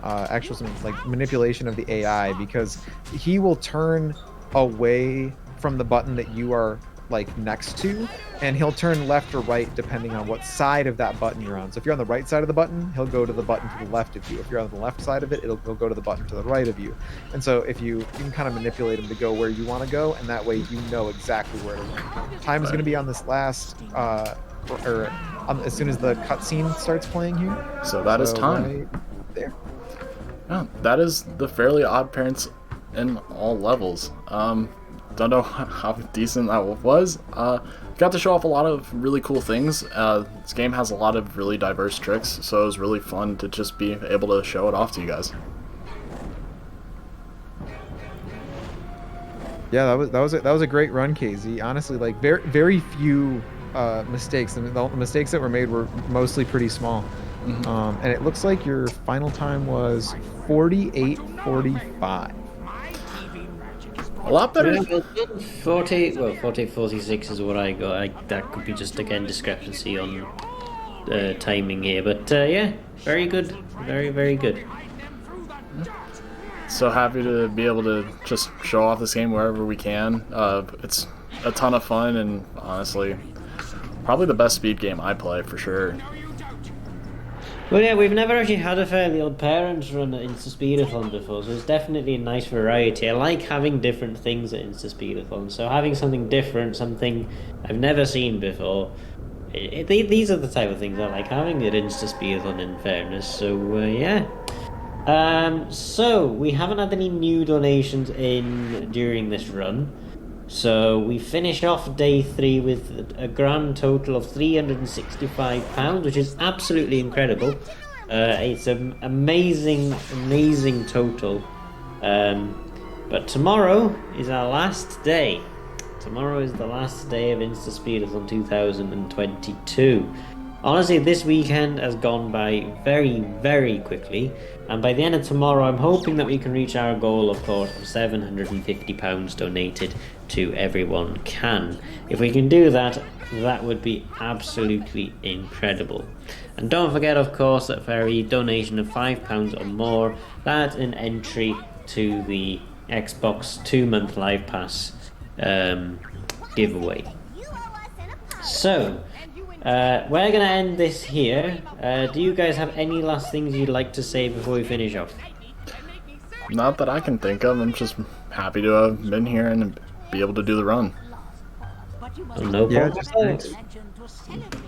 like manipulation of the AI, because he will turn away from the button that you are like next to, and he'll turn left or right depending on what side of that button you're on. So if you're on the right side of the button, he'll go to the button to the left of you. If you're on the left side of it, he'll go to the button to the right of you. And so if you can kind of manipulate him to go where you want to go, and that way you know exactly where to run. Time is going to be on this last as soon as the cutscene starts playing here. So that is time. Right there. Yeah, that is the Fairly Odd Parents in all levels. Don't know how decent that was. Got to show off a lot of really cool things. This game has a lot of really diverse tricks, so it was really fun to just be able to show it off to you guys. Yeah, that was a great run, kaezee. Honestly, like very few mistakes. The mistakes that were made were mostly pretty small. Mm-hmm. And it looks like your final time was 48:45. A lot better. Yeah, 48:46 is what I got. That could be just, again, discrepancy on timing here. But yeah, very good. Very, very good. So happy to be able to just show off this game wherever we can. It's a ton of fun, and honestly, probably the best speed game I play for sure. Well, yeah, we've never actually had a Fairly Odd Parents run at InstaSpeedathon before, so it's definitely a nice variety. I like having different things at InstaSpeedathon, so having something different, something I've never seen before, these are the type of things I like having at InstaSpeedathon, in fairness, so yeah. So, we haven't had any new donations in during this run. So we finish off day 3 with a grand total of £365, which is absolutely incredible. It's an amazing total. But tomorrow is our last day. Tomorrow is the last day of InstaSpeedathon 2022. Honestly, this weekend has gone by very, very quickly, and by the end of tomorrow, I'm hoping that we can reach our goal, of course, of £750 donated to EveryoneCan. If we can do that, that would be absolutely incredible. And don't forget, of course, that for every donation of £5 or more, that's an entry to the Xbox 2-month Live Pass giveaway. So, we're gonna end this here. Do you guys have any last things you'd like to say before we finish off? Not that I can think of. I'm just happy to have been here and be able to do the run. No Yeah, problem. just thanks.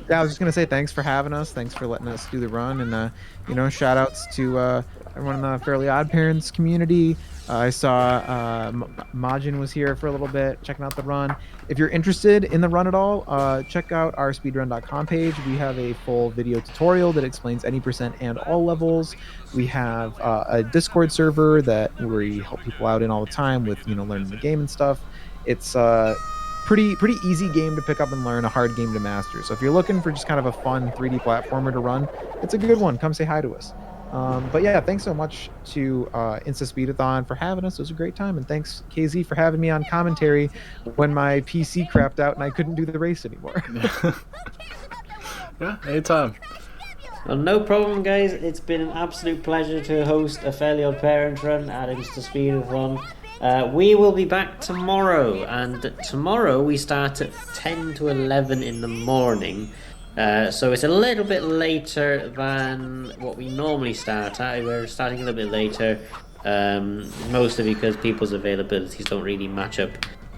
Yeah, I was just gonna say thanks for having us. Thanks for letting us do the run, and shout outs to everyone in the Fairly Odd Parents community. I saw Majin was here for a little bit, checking out the run. If you're interested in the run at all, check out our speedrun.com page. We have a full video tutorial that explains any percent and all levels. We have a Discord server that we help people out in all the time with learning the game and stuff. It's pretty easy game to pick up and learn, a hard game to master. So if you're looking for just kind of a fun 3D platformer to run, it's a good one. Come say hi to us. But yeah, thanks so much to InstaSpeedathon for having us. It was a great time, and thanks KZ for having me on commentary when my PC crapped out and I couldn't do the race anymore. Yeah, anytime. Well, no problem, guys. It's been an absolute pleasure to host a Fairly Odd Parents run at InstaSpeedathon. We will be back tomorrow, and tomorrow we start at 10 to 11 in the morning. So it's a little bit later than what we normally start at. We're starting a little bit later, mostly because people's availabilities don't really match up,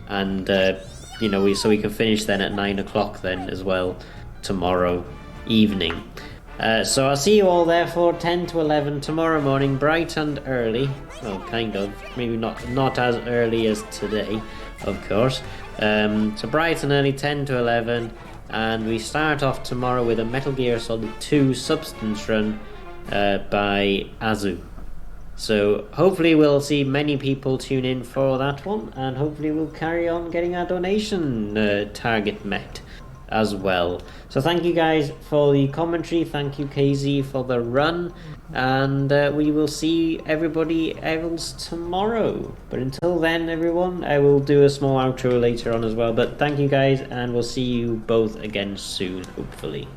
and so we can finish then at 9 o'clock then as well tomorrow evening. So I'll see you all there for 10 to 11 tomorrow morning, bright and early. Well, kind of, maybe not as early as today, of course. So bright and early, 10 to 11. And we start off tomorrow with a Metal Gear Solid 2 Substance run by Azu. So hopefully we'll see many people tune in for that one, and hopefully we'll carry on getting our donation target met as well. So thank you guys for the commentary, thank you KZ for the run, and we will see everybody else tomorrow. But until then, everyone, I will do a small outro later on as well. But thank you guys, and we'll see you both again soon, hopefully.